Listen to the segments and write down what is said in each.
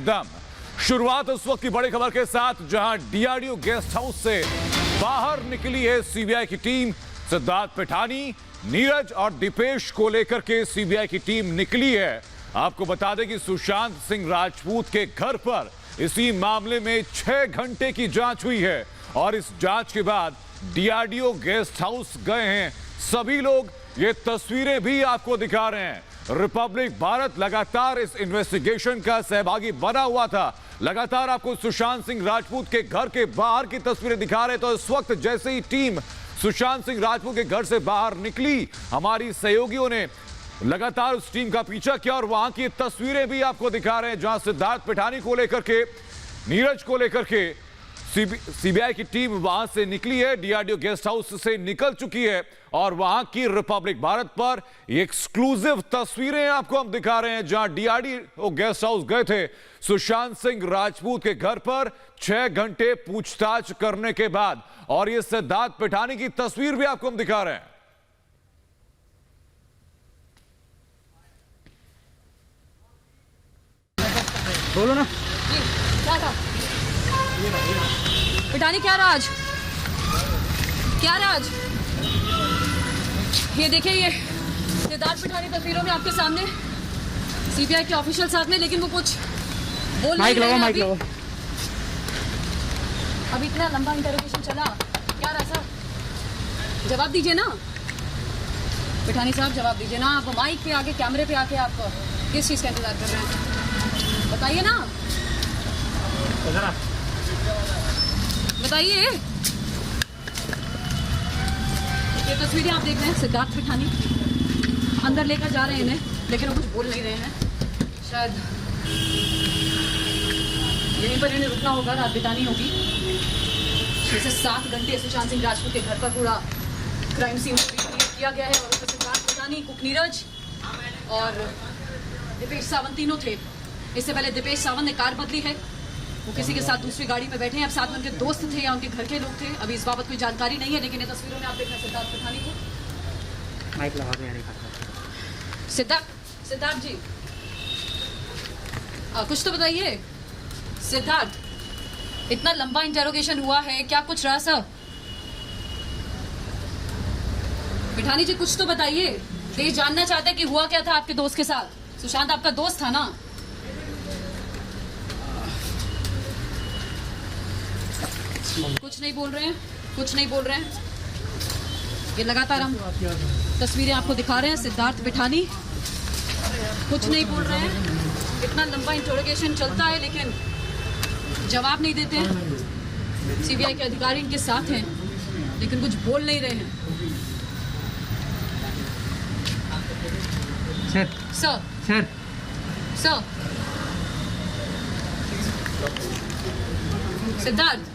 एकदम शुरुआत उस वक्त की बड़ी खबर के साथ जहां डीआरडीओ गेस्ट हाउस से बाहर निकली है सीबीआई की टीम। सिद्धार्थ पिठानी, नीरज और दीपेश को लेकर के सीबीआई की टीम निकली है। आपको बता दें कि सुशांत सिंह राजपूत के घर पर इसी मामले में 6 घंटे की जांच हुई है और इस जांच के बाद डीआरडीओ गेस्ट हाउस गए हैं सभी लोग। ये तस्वीरें भी आपको दिखा रहे हैं। रिपब्लिक भारत लगातार इस इन्वेस्टिगेशन का सहभागी बना हुआ था। लगातार आपको सुशांत सिंह राजपूत के घर के बाहर की तस्वीरें दिखा रहे। तो इस वक्त जैसे ही टीम सुशांत सिंह राजपूत के घर से बाहर निकली, हमारी सहयोगियों ने लगातार उस टीम का पीछा किया और वहां की तस्वीरें भी आपको दिखा रहे हैं जहां सिद्धार्थ पिठानी को लेकर के, नीरज को लेकर के सीबीआई की टीम वहां से निकली है। डीआरडीओ गेस्ट हाउस से निकल चुकी है और वहां की रिपब्लिक भारत पर एक्सक्लूसिव तस्वीरें आपको हम दिखा रहे हैं जहां डीआरडीओ गेस्ट हाउस गए थे सुशांत सिंह राजपूत के घर पर 6 घंटे पूछताछ करने के बाद। और ये सिद्धार्थ पिठानी की तस्वीर भी आपको हम दिखा रहे हैं। बोलो ना क्या था? पिठानी क्या रहा आज? क्या रहा आज? ये देखिए, ये सिद्धार्थ पिठानी तस्वीरों में आपके सामने, सीबीआई के ऑफिशियल साथ में, लेकिन वो कुछ बोल नहीं रहे हैं। माइक लो। अब इतना लंबा इंटरोगेशन चला, क्या रहा सर? जवाब दीजिए ना पिठानी साहब, जवाब दीजिए ना। आप माइक पे आके, कैमरे पे आके आप किस चीज का इंतजार कर रहे हैं? बताइए ना, बताइए। ये तस्वीरें आप देख रहे हैं, सिद्धार्थ पिठानी अंदर लेकर जा रहे हैं इन्हें, लेकिन वो कुछ बोल नहीं रहे हैं। शायद यहीं पर इन्हें रुकना होगा, रात बितानी होगी। 6 से 7 घंटे सुशांत सिंह राजपूत के घर पर पूरा क्राइम सीन रिक्रिएट किया गया है और उसमें सिद्धार्थ पिठानी, कुक नीरज और दीपेश सावंत तीनों थे। इससे पहले दीपेश सावंत ने कार बदली है, वो किसी के साथ दूसरी गाड़ी में बैठे हैं। अब साथ में उनके दोस्त थे या उनके घर के लोग थे, अभी इस बाबत कोई जानकारी नहीं है। लेकिन ये तस्वीरों में आप देख रहे हैं सिद्धार्थ पिठानी को। माइक लगा दो यार। सिद्धार्थ जी, कुछ तो बताइए। सिद्धार्थ, इतना लंबा इंटरोगेशन हुआ है, क्या कुछ रहा सर? पिठानी जी कुछ तो बताइए। देश जानना चाहता है कि हुआ क्या था आपके दोस्त के साथ। सुशांत आपका दोस्त था ना? कुछ नहीं बोल रहे हैं, कुछ नहीं बोल रहे हैं। ये लगातार हम तस्वीरें आपको दिखा रहे हैं। सिद्धार्थ पिठानी कुछ नहीं बोल रहे हैं। इतना लंबा इंटरोगेशन चलता है लेकिन जवाब नहीं देते हैं। सीबीआई के अधिकारी इनके साथ हैं लेकिन कुछ बोल नहीं रहे हैं। सर सिद्धार्थ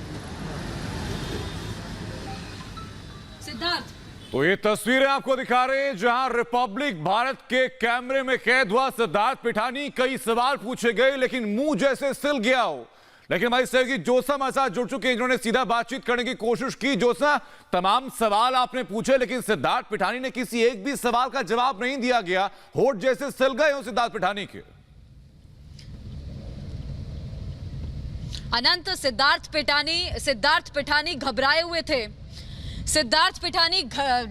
तो ये तस्वीरें आपको दिखा रहे हैं जहां रिपब्लिक भारत के कैमरे में कैद हुआ सिद्धार्थ पिठानी। कई सवाल पूछे गए लेकिन मुंह जैसे सिल गया हो। लेकिन हमारी सहयोगी ज्योत्सना हमारे साथ जुड़ चुके हैं, इन्होंने सीधा बातचीत करने की कोशिश की। ज्योत्सना, तमाम सवाल आपने पूछे लेकिन सिद्धार्थ पिठानी ने किसी एक भी सवाल का जवाब नहीं दिया गया। होठ जैसे सिल गए हो सिद्धार्थ पिठानी के। अनंत, सिद्धार्थ पिठानी घबराए हुए थे। सिद्धार्थ पिठानी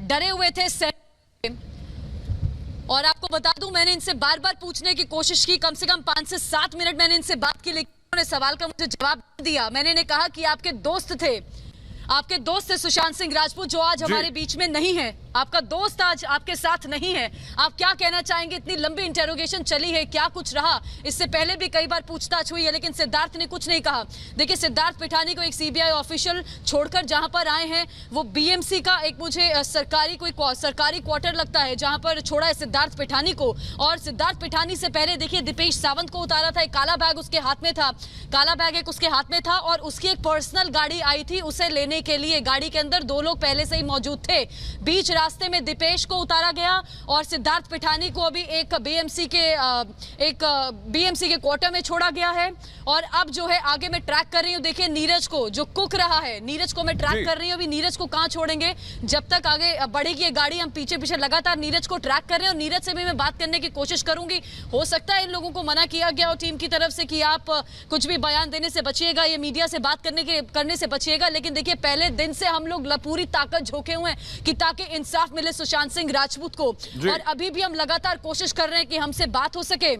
डरे हुए थे और आपको बता दूं, मैंने इनसे बार बार पूछने की कोशिश की। कम से कम 5 से 7 मिनट मैंने इनसे बात की लेकिन उन्होंने सवाल का मुझे जवाब दिया। मैंने इन्हें कहा कि आपके दोस्त थे, आपके दोस्त थे सुशांत सिंह राजपूत जो आज हमारे बीच में नहीं है। आपका दोस्त आज आपके साथ नहीं है। आप क्या कहना चाहेंगे? इतनी लंबी इंटरोगेशन चली है, क्या कुछ रहा? इससे पहले भी कई बार पूछताछ हुई है लेकिन सिद्धार्थ ने कुछ नहीं कहा। देखिए, सिद्धार्थ पिठानी को एक सीबीआई ऑफिशियल छोड़कर जहां पर आए हैं वो बीएमसी का एक मुझे सरकारी क्वार्टर लगता है जहां पर छोड़ा है सिद्धार्थ पिठानी को। और सिद्धार्थ पिठानी से पहले देखिए दीपेश सावंत को उतारा था, एक काला बैग उसके हाथ में था। काला बैग एक उसके हाथ में था और उसकी एक पर्सनल गाड़ी आई थी उसे लेने के लिए। गाड़ी के अंदर 2 लोग पहले से ही मौजूद थे। बीच रास्ते में दीपेश को उतारा गया और सिद्धार्थ पिठानी को अभी एक बीएमसी के क्वार्टर में छोड़ा गया है। और अब जो है आगे मैं ट्रैक कर रही हूँ, देखिए नीरज को जो कुक रहा है, नीरज को मैं ट्रैक कर रही हूँ। अभी नीरज को कहाँ छोड़ेंगे, जब तक आगे बढ़ेगी ये गाड़ी हम पीछे पीछे लगातार नीरज को ट्रैक कर रहे हैं। और नीरज से भी मैं बात करने की कोशिश करूंगी। हो सकता है इन लोगों को मना किया गया हो टीम की तरफ से कि आप कुछ भी बयान देने से बचिएगा, ये मीडिया से बात करने से बचिएगा। लेकिन देखिए पहले दिन से हम लोग पूरी ताकत झोंके हुए हैं कि ताकि इंसाफ मिले सुशांत सिंह राजपूत को। और अभी भी हम लगातार कोशिश कर रहे हैं कि हमसे बात हो सके।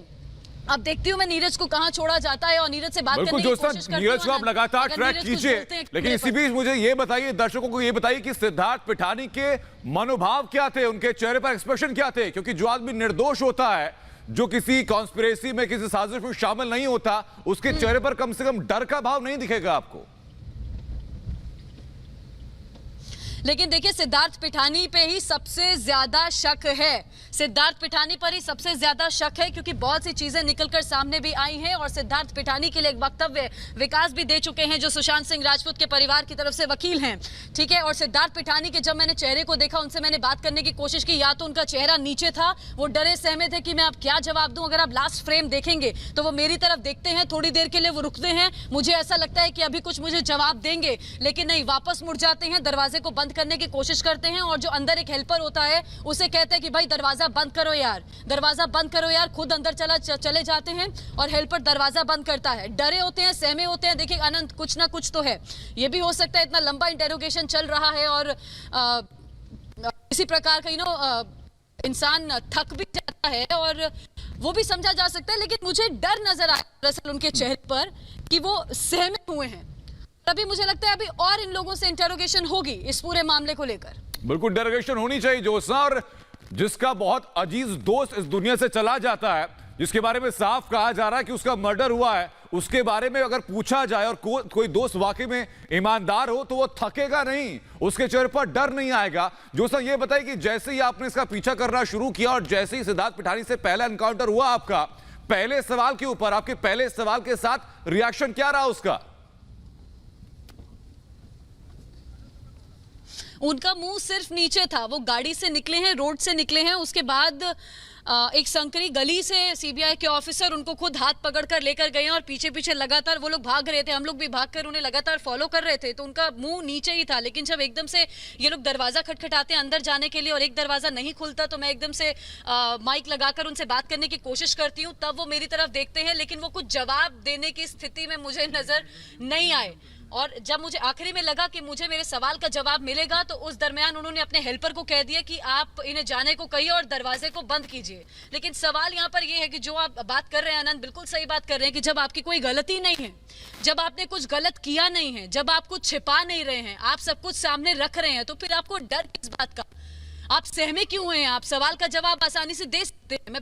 अब देखती हूँ मैं नीरज को कहाँ छोड़ा जाता है और नीरज से बात करने की कोशिश करती हूँ। नीरज को आप लगातार ट्रैक कीजिए, लेकिन इसी बीच मुझे ये बताइए, दर्शकों को ये बताइए कि सिद्धार्थ पिठानी के मनोभाव क्या थे, उनके चेहरे पर एक्सप्रेशन क्या थे? क्योंकि जो आदमी निर्दोष होता है, जो किसी कॉन्स्पिरेसी में किसी साजिश में शामिल नहीं होता, उसके चेहरे पर कम से कम डर का भाव नहीं दिखेगा आपको। लेकिन देखिए सिद्धार्थ पिठानी पे ही सबसे ज्यादा शक है। सिद्धार्थ पिठानी पर ही सबसे ज्यादा शक है क्योंकि बहुत सी चीजें निकलकर सामने भी आई हैं और सिद्धार्थ पिठानी के लिए एक वक्तव्य विकास भी दे चुके हैं जो सुशांत सिंह राजपूत के परिवार की तरफ से वकील हैं, ठीक है। और सिद्धार्थ पिठानी के जब मैंने चेहरे को देखा, उनसे मैंने बात करने की कोशिश की, या तो उनका चेहरा नीचे था, वो डरे सहमे थे कि मैं अब क्या जवाब दूं। अगर आप लास्ट फ्रेम देखेंगे तो वो मेरी तरफ देखते हैं, थोड़ी देर के लिए वो रुकते हैं, मुझे ऐसा लगता है कि अभी कुछ मुझे जवाब देंगे, लेकिन नहीं, वापस मुड़ जाते हैं, दरवाजे को बंद करने की कोशिश करते हैं। और जो अंदर एक हेल्पर होता है उसे कहते हैं कि भाई दरवाजा बंद करो यार, दरवाजा बंद करो यार। खुद अंदर चले जाते हैं और हेल्पर दरवाजा बंद करता है। डरे होते हैं, सहमे होते हैं। देखिए अनंत, कुछ ना कुछ तो है। ये भी हो सकता है इतना लंबा इंटेरोगेशन चल रहा है और इसी प्रकार का इंसान थक भी जाता है और वो भी समझा जा सकता है। लेकिन मुझे डर नजर आया दरअसल उनके चेहरे पर कि वो सहमे हुए हैं। अभी मुझे लगता है अभी और इन लोगों से इंटरोगेशन होगी इस पूरे मामले को लेकर। बिल्कुल इंटरोगेशन होनी चाहिए ज्योत्सना। और जिसका बहुत अजीज दोस्त इस दुनिया से चला जाता है, जिसके बारे में साफ कहा जा रहा है कि उसका मर्डर हुआ है, उसके बारे में अगर पूछा जाए और कोई दोस्त वाकई में ईमानदार हो तो वो थकेगा नहीं, उसके चेहरे पर डर नहीं आएगा। ज्योत्सना ये बताइए कि जैसे ही आपने इसका पीछा करना शुरू किया और जैसे ही सिद्धार्थ पिठानी से पहला एनकाउंटर हुआ आपका, पहले सवाल के ऊपर आपके पहले सवाल के साथ रिएक्शन क्या रहा उसका? उनका मुंह सिर्फ नीचे था। वो गाड़ी से निकले हैं, रोड से निकले हैं, उसके बाद एक संकरी गली से सीबीआई के ऑफिसर उनको खुद हाथ पकड़कर लेकर गए और पीछे पीछे लगातार वो लोग भाग रहे थे। हम लोग भी भागकर उन्हें लगातार फॉलो कर रहे थे, तो उनका मुंह नीचे ही था। लेकिन जब एकदम से ये लोग दरवाजा खटखटाते हैं अंदर जाने के लिए और एक दरवाजा नहीं खुलता, तो मैं एकदम से माइक लगाकर उनसे बात करने की कोशिश करती हूँ। तब वो मेरी तरफ देखते हैं, लेकिन वो कुछ जवाब देने की स्थिति में मुझे नजर नहीं आए। और जब मुझे आखिरी में लगा कि मुझे मेरे सवाल का जवाब मिलेगा, तो उस दरमियान उन्होंने अपने हेल्पर को कह दिया कि आप इन्हें जाने को कहिए और दरवाजे को बंद कीजिए। लेकिन सवाल यहाँ पर यह है कि जो आप बात कर रहे हैं आनंद, बिल्कुल सही बात कर रहे हैं कि जब आपकी कोई गलती नहीं है, जब आपने कुछ गलत किया नहीं है, जब आप कुछ छिपा नहीं रहे हैं, आप सब कुछ सामने रख रहे हैं, तो फिर आपको डर किस बात का? आप सहमे क्यों हैं? आप सवाल का जवाब आसानी से दे सकते हैं। मैं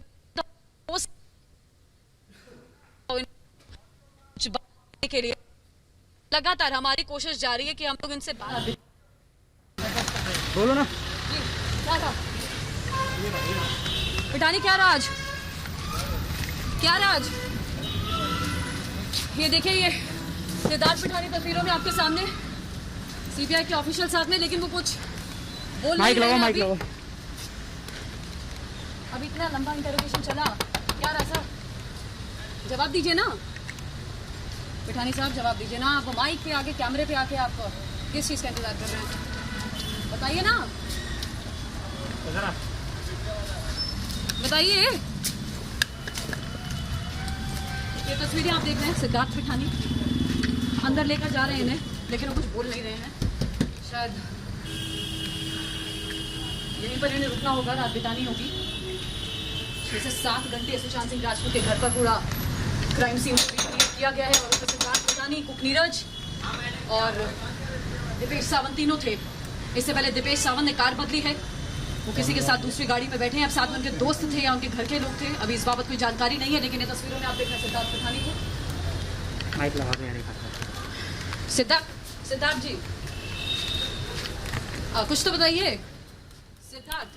के लिए लगातार हमारी कोशिश जारी है कि हम लोग इनसे बात बोलो ना। क्या था पिठानी? क्या राज? क्या राज? ये देखिए, ये सिद्धार्थ पिठानी तस्वीरों में आपके सामने, सीबीआई के ऑफिशियल साथ में, लेकिन वो कुछ बोल नहीं रहे हैं। माइक लगाओ। अभी इतना लंबा इंटरोगेशन चला, क्या राजा? जवाब दीजिए ना पिठानी साहब, जवाब दीजिए ना। आप माइक पे आके, कैमरे पे आके आप किस चीज का इंतजार कर रहे हैं? बताइए ना, बताइए। ये तस्वीरें आप देख रहे हैं, सिद्धार्थ पिठानी अंदर लेकर जा रहे हैं इन्हें, लेकिन वो कुछ बोल नहीं रहे हैं। शायद यहीं पर इन्हें रुकना होगा, रात बितानी होगी। 6 से 7 घंटे सुशांत सिंह राजपूत के घर पर पूरा क्राइम सीन किया गया है और उसमें सिद्धार्थ पिठानी, कुक नीरज और दीपेश सावंत तीनों थे। इससे पहले दीपेश सावंत ने कार बदली है, वो किसी के साथ दूसरी गाड़ी में बैठे हैं। अब साथ में उनके दोस्त थे या उनके घर के लोग थे, अभी इस बाबत कोई जानकारी नहीं है। लेकिन ये तस्वीरों में आप देख रहे हैं सिद्धार्थ पिठानी को। माइक लगा के सिद्धार्थ जी, कुछ तो बताइए। सिद्धार्थ,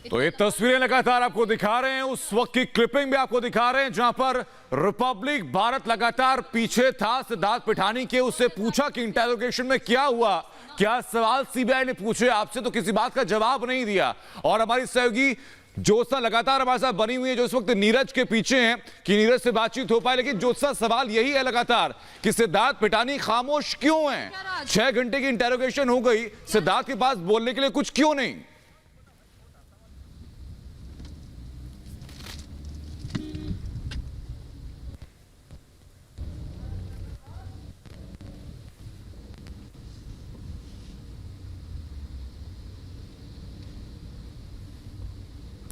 तो ये तस्वीरें लगातार आपको दिखा रहे हैं, उस वक्त की क्लिपिंग भी आपको दिखा रहे हैं जहां पर रिपब्लिक भारत लगातार पीछे था सिद्धार्थ पिठानी के। उससे पूछा कि इंटेरोगेशन में क्या हुआ, क्या सवाल सीबीआई ने पूछे आपसे, तो किसी बात का जवाब नहीं दिया। और हमारी सहयोगी ज्योत्सना लगातार हमारे साथ बनी हुई है जो इस वक्त नीरज के पीछे हैं कि नीरज से बातचीत हो पाए। लेकिन ज्योत्सना, सवाल यही है लगातार कि सिद्धार्थ पिठानी खामोश क्यों हैं? 6 घंटे की इंटेरोगेशन हो गई, सिद्धार्थ के पास बोलने के लिए कुछ क्यों नहीं?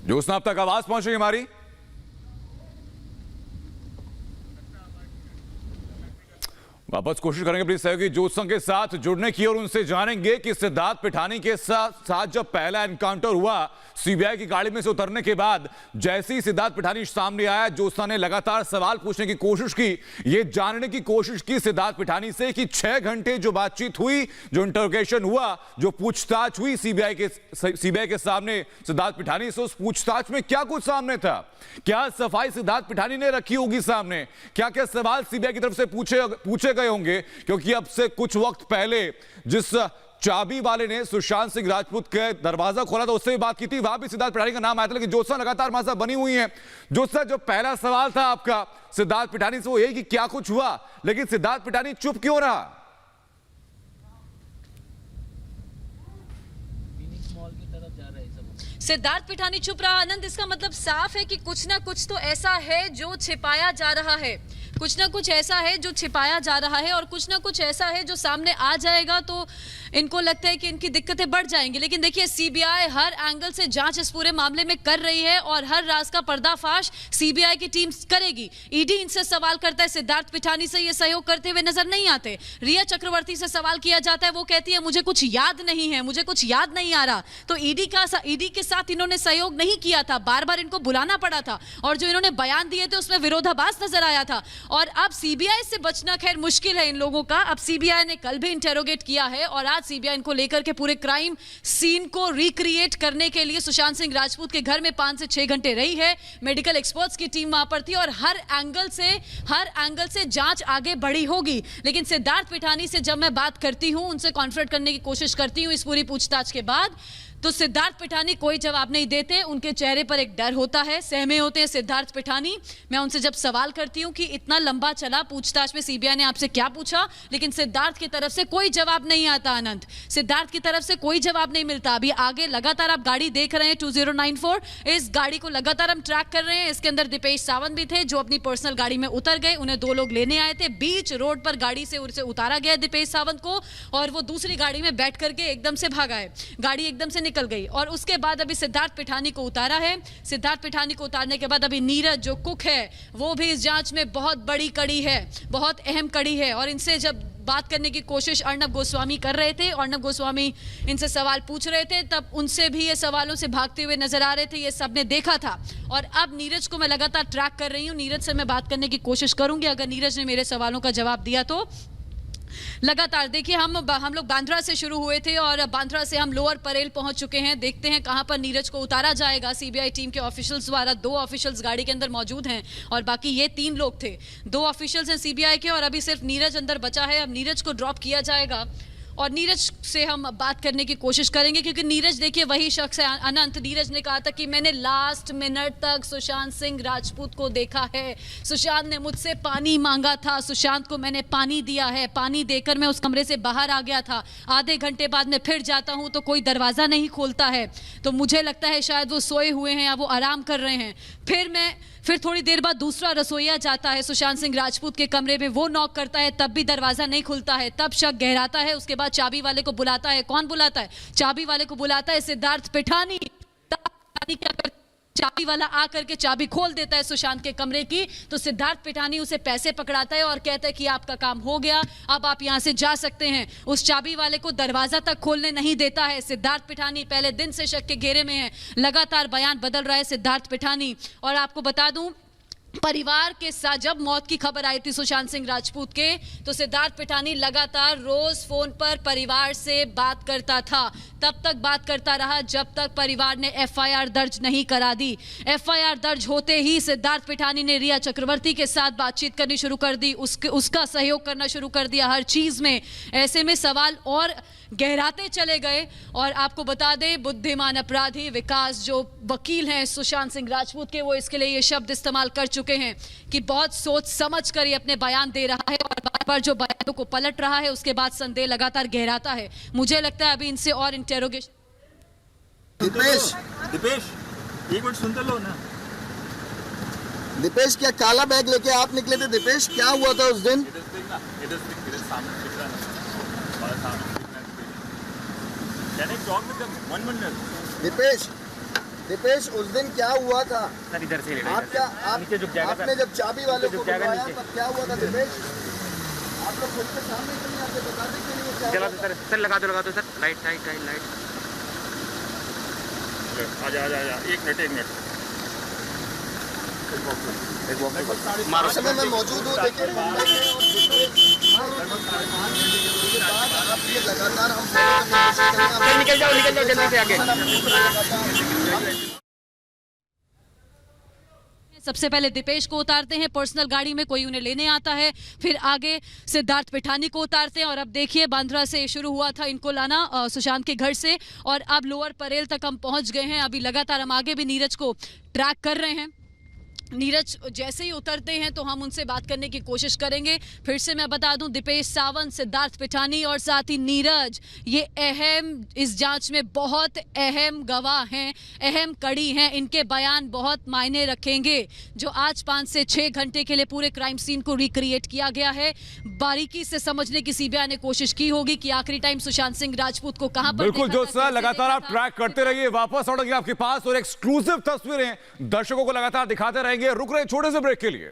ज्योत्सना, अब तक आवाज पहुंच रही हमारी? वापस कोशिश करेंगे अपनी सहयोगी ज्योत्सना के साथ जुड़ने की और उनसे जानेंगे कि सिद्धार्थ पिठानी के साथ जब पहला एनकाउंटर हुआ सीबीआई की गाड़ी में से उतरने के बाद, जैसे ही सिद्धार्थ पिठानी सामने आया, ज्योत्सना ने लगातार सवाल पूछने की कोशिश की, ये जानने की कोशिश की सिद्धार्थ पिठानी से कि 6 घंटे जो बातचीत हुई, जो इंटरोगेशन हुआ, जो पूछताछ हुई सीबीआई के सामने सिद्धार्थ पिठानी से, उस पूछताछ में क्या कुछ सामने था? क्या सफाई सिद्धार्थ पिठानी ने रखी होगी सामने? क्या क्या सवाल सीबीआई की तरफ से पूछे गए होंगे? क्योंकि अब से कुछ वक्त पहले जिस चाबी वाले ने सुशांत सिंह राजपूत के दरवाजा खोला था, उससे भी बात की थी, वहां भी सिद्धार्थ पिठानी का नाम आया था। लेकिन ज्योत्सना लगातार हमारे साथ बनी हुई है। ज्योत्सना, जो पहला सवाल था आपका सिद्धार्थ पिठानी से वो यही कि क्या कुछ हुआ, लेकिन सिद्धार्थ पिठानी चुप क्यों रहा? सिद्धार्थ पिठानी चुप रहा आनंद, इसका मतलब साफ है कि कुछ ना कुछ तो ऐसा है जो छिपाया जा रहा है, कुछ ना कुछ ऐसा है जो छिपाया जा रहा है और कुछ ना कुछ ऐसा है जो सामने आ जाएगा तो इनको लगता है कि इनकी दिक्कतें बढ़ जाएंगी। लेकिन देखिए, सीबीआई हर एंगल से जांच इस पूरे मामले में कर रही है और हर राज का पर्दाफाश सीबीआई की टीम करेगी। ईडी इनसे सवाल करता है, सिद्धार्थ पिठानी से ये सहयोग करते हुए नजर नहीं आते। रिया चक्रवर्ती से सवाल किया जाता है, वो कहती है मुझे कुछ याद नहीं है, मुझे कुछ याद नहीं आ रहा। तो ईडी के साथ इन्होंने सहयोग नहीं किया था, बार बार इनको बुलाना पड़ा था और जो इन्होंने बयान दिए थे उसमें विरोधाभास नजर आया था। और अब सीबीआई से बचना खैर मुश्किल है इन लोगों का। अब सीबीआई ने कल भी इंटेरोगेट किया है और आज सीबीआई इनको लेकर के पूरे क्राइम सीन को रिक्रिएट करने के लिए सुशांत सिंह राजपूत के घर में 5 से 6 घंटे रही है। मेडिकल एक्सपर्ट्स की टीम वहां पर थी और हर एंगल से जांच आगे बढ़ी होगी। लेकिन सिद्धार्थ पिठानी से जब मैं बात करती हूं, उनसे कॉन्फ्रेंट करने की कोशिश करती हूं इस पूरी पूछताछ के बाद, तो सिद्धार्थ पिठानी कोई जवाब नहीं देते। उनके चेहरे पर एक डर होता है, सहमे होते हैं सिद्धार्थ पिठानी। मैं उनसे जब सवाल करती हूं कि इतना लंबा चला पूछताछ में, सीबीआई ने आपसे क्या पूछा, लेकिन सिद्धार्थ की तरफ से कोई जवाब नहीं आता आनंद, सिद्धार्थ की तरफ से कोई जवाब नहीं मिलता। अभी आगे लगातार आप गाड़ी देख रहे हैं 2094, इस गाड़ी को लगातार हम ट्रैक कर रहे हैं। इसके अंदर दीपेश सावंत भी थे जो अपनी पर्सनल गाड़ी में उतर गए, उन्हें 2 लोग लेने आए थे। बीच रोड पर गाड़ी से उसे उतारा गया दीपेश सावंत को और वो दूसरी गाड़ी में बैठ करके एकदम से भागा है, गाड़ी एकदम से निकल गई। और उसके बाद अभी सिद्धार्थ पिठानी को उतारा है। सिद्धार्थ पिठानी को उतारने के बाद अभी नीरज जो कुक है वो भी इस जांच में बहुत बड़ी कड़ी है, बहुत अहम कड़ी है। और इनसे जब बात करने की कोशिश अर्नब गोस्वामी कर रहे थे, अर्नब गोस्वामी इनसे सवाल पूछ रहे थे, तब उनसे भी ये सवालों से भागते हुए नजर आ रहे थे, ये सबने देखा था। और अब नीरज को मैं लगातार ट्रैक कर रही हूँ, नीरज से मैं बात करने की कोशिश करूंगी अगर नीरज ने मेरे सवालों का जवाब दिया तो। लगातार देखिए, हम लोग बांद्रा से शुरू हुए थे और बांद्रा से हम लोअर परेल पहुंच चुके हैं। देखते हैं कहां पर नीरज को उतारा जाएगा। सीबीआई टीम के ऑफिशियल्स द्वारा 2 ऑफिशियल्स गाड़ी के अंदर मौजूद हैं और बाकी ये 3 लोग थे। 2 ऑफिशियल्स हैं सीबीआई के और अभी सिर्फ नीरज अंदर बचा है। अब नीरज को ड्रॉप किया जाएगा और नीरज से हम बात करने की कोशिश करेंगे क्योंकि नीरज देखिए वही शख्स है अनंत। नीरज ने कहा था कि मैंने लास्ट मिनट तक सुशांत सिंह राजपूत को देखा है, सुशांत ने मुझसे पानी मांगा था, सुशांत को मैंने पानी दिया है, पानी देकर मैं उस कमरे से बाहर आ गया था। आधे घंटे बाद मैं फिर जाता हूं तो कोई दरवाज़ा नहीं खोलता है, तो मुझे लगता है शायद वो सोए हुए हैं या वो आराम कर रहे हैं। फिर थोड़ी देर बाद दूसरा रसोइया जाता है सुशांत सिंह राजपूत के कमरे में, वो नॉक करता है, तब भी दरवाजा नहीं खुलता है। तब शक गहराता है। उसके बाद चाबी वाले को बुलाता है। कौन बुलाता है? चाबी वाले को बुलाता है सिद्धार्थ पिठानी। क्या करता, चाबी वाला आकर के चाबी खोल देता है सुशांत के कमरे की। तो सिद्धार्थ पिठानी उसे पैसे पकड़ाता है और कहता है कि आपका काम हो गया, अब आप यहां से जा सकते हैं। उस चाबी वाले को दरवाजा तक खोलने नहीं देता है। सिद्धार्थ पिठानी पहले दिन से शक के घेरे में है, लगातार बयान बदल रहा है सिद्धार्थ पिठानी। और आपको बता दूं, परिवार के साथ जब मौत की खबर आई थी सुशांत सिंह राजपूत के, तो सिद्धार्थ पिठानी लगातार रोज फोन पर परिवार से बात करता था। तब तक बात करता रहा जब तक परिवार ने एफआईआर दर्ज नहीं करा दी। एफआईआर दर्ज होते ही सिद्धार्थ पिठानी ने रिया चक्रवर्ती के साथ बातचीत करनी शुरू कर दी, उसका सहयोग करना शुरू कर दिया हर चीज में। ऐसे में सवाल और गहराते चले गए। और आपको बता दें, बुद्धिमान अपराधी विकास जो वकील हैं सुशांत सिंह राजपूत के, वो इसके लिए ये शब्द इस्तेमाल कर चुके हैं कि बहुत सोच समझ कर ये अपने बयान दे रहा है और बार बार जो बयानों को पलट रहा है उसके बाद संदेह लगातार गहराता है। मुझे लगता है अभी इनसे और इंटेरोगेशन। दीपेश, एक मिनट सुन तो लो ना। दीपेश क्या काला बैग लेके आप निकले थे? दीपेश क्या हुआ था उस दिन? दीपेश उस दिन क्या हुआ था? सर इधर से आपने जब चाबी वाले को बुलवाया तब क्या हुआ था दीपेश? आप लोग खुद के सामने क्यों नहीं आते? बता दें क्यों नहीं? चला दो सर, लगा दो सर, लाइट। आजा, एक मिनट। मारो समय मैं मौजूद हूँ। देखिए आप ये लगातार हम निकल जाओ जल्दी से आगे। सबसे पहले दीपेश को उतारते हैं पर्सनल गाड़ी में, कोई उन्हें लेने आता है, फिर आगे सिद्धार्थ पिठानी को उतारते हैं। और अब देखिए बांद्रा से शुरू हुआ था इनको लाना सुशांत के घर से, और अब लोअर परेल तक हम पहुंच गए हैं। अभी लगातार हम आगे भी नीरज को ट्रैक कर रहे हैं। नीरज जैसे ही उतरते हैं तो हम उनसे बात करने की कोशिश करेंगे। फिर से मैं बता दूं, दीपेश सावंत, सिद्धार्थ पिठानी और साथ ही नीरज, ये अहम, इस जांच में बहुत अहम गवाह हैं, अहम कड़ी हैं। इनके बयान बहुत मायने रखेंगे। जो आज 5 से 6 घंटे के लिए पूरे क्राइम सीन को रिक्रिएट किया गया है, बारीकी से समझने की सीबीआई ने कोशिश की होगी कि आखिरी टाइम सुशांत सिंह राजपूत को कहां पर बिल्कुल जो सर लगातार आप ट्रैक करते रहिए, वापस लौटेंगे आपके पास और एक्सक्लूसिव तस्वीरें दर्शकों को लगातार दिखाते रहेंगे। रुक रहे छोटे से ब्रेक के लिए।